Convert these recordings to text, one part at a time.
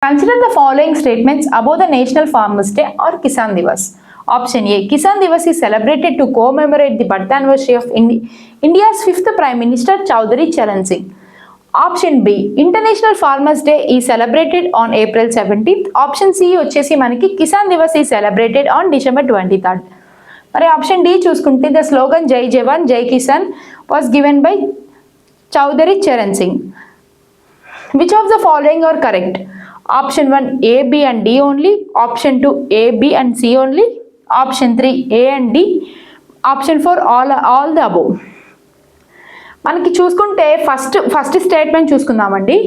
Consider the following statements about the National Farmers Day or Kisan Divas. Option A. Kisan Divas is celebrated to commemorate the birth anniversary of India's 5th Prime Minister Chaudhary Charan Singh. Option B. International Farmers Day is celebrated on April 17th. Option C వచ్చేసి మనకి Kisan Divas is celebrated on December 23rd. మరి option D చూసుకుంటే the slogan Jai Jawan Jai Kisan was given by Chaudhary Charan Singh. Which of the following are correct? Option 1 A, B and D only. Option 2 A, B and C only. Option 3 A and D. Option 4 all the above. మనకి చూసుకుంటే first statement చూసుకుందామండి.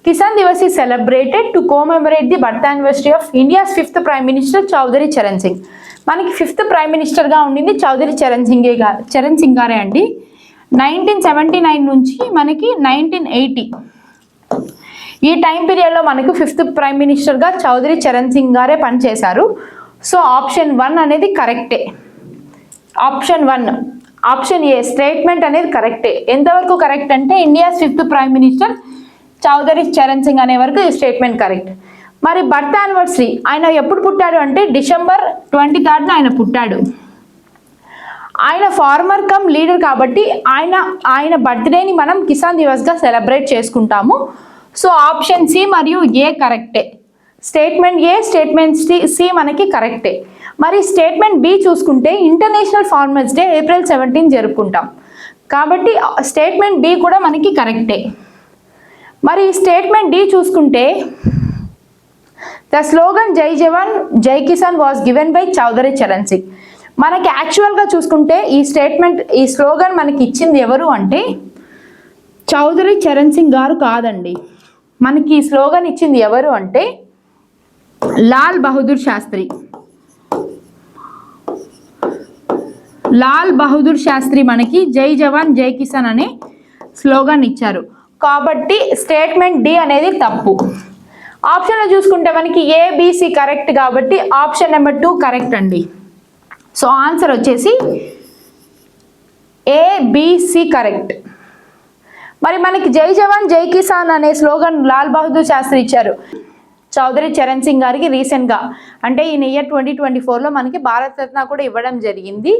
Kisan Diwas is celebrated to commemorate the birth anniversary of India's 5th prime minister Chaudhary Charan Singh. మనకి 5th prime మినిస్టర్గా ఉండింది చౌదరి చరణ్ సింగ్ గారే అండి. 1979 నుంచి మనకి 1980 ఈ టైం పీరియడ్లో మనకు 5th ప్రైమ్ మినిస్టర్గా చౌదరి చరణ్ సింగ్ గారే పనిచేశారు. సో ఆప్షన్ 1 అనేది కరెక్టే. ఆప్షన్ ఏ స్టేట్మెంట్ అనేది కరెక్టే. ఎంతవరకు కరెక్ట్ అంటే India's 5th prime minister Chaudhary Charan Singh అనే వరకు ఈ స్టేట్మెంట్ కరెక్ట్. మరి బర్త్ యానివర్సరీ ఆయన ఎప్పుడు పుట్టాడు అంటే December 23rd ఆయన పుట్టాడు. ఆయన ఫార్మర్ కమ్ లీడర్ కాబట్టి ఆయన బర్త్డేని మనం కిసాన్ దివస్గా సెలబ్రేట్ చేసుకుంటాము. సో ఆప్షన్ సి మరియు ఏ కరెక్టే. స్టేట్మెంట్ ఏ స్టేట్మెంట్ సి మనకి కరెక్టే. మరి స్టేట్మెంట్ బి చూసుకుంటే ఇంటర్నేషనల్ ఫార్మర్స్ డే April 17 జరుపుకుంటాం కాబట్టి స్టేట్మెంట్ బి కూడా మనకి కరెక్టే. మరి స్టేట్మెంట్ డి చూసుకుంటే the slogan Jai Jawan Jai Kisan was given by Chaudhary Charan Singh. మనకి యాక్చువల్గా చూసుకుంటే ఈ స్లోగన్ మనకి ఇచ్చింది ఎవరు అంటే చౌదరి చరణ్ సింగ్ గారు కాదండి. మనకి ఈ స్లోగన్ ఇచ్చింది ఎవరు అంటే లాల్ బహదూర్ శాస్త్రి మనకి జై జవాన్ జై కిసాన్ అనే స్లోగన్ ఇచ్చారు. కాబట్టి స్టేట్మెంట్ డి అనేది తప్పు. ఆప్షన్లో చూసుకుంటే మనకి ఏబిసి కరెక్ట్ కాబట్టి ఆప్షన్ నెంబర్ 2 కరెక్ట్ అండి. సో ఆన్సర్ వచ్చేసి ఏబిసి కరెక్ట్. మరి మనకి జై జవాన్ జై కిసాన్ అనే స్లోగన్ లాల్ బహదూర్ శాస్త్రి ఇచ్చారు చౌదరి చరణ్ సింగ్ గారికి రీసెంట్గా, అంటే ఈ ఇయర్ 2024లో మనకి భారతరత్న కూడా ఇవ్వడం జరిగింది.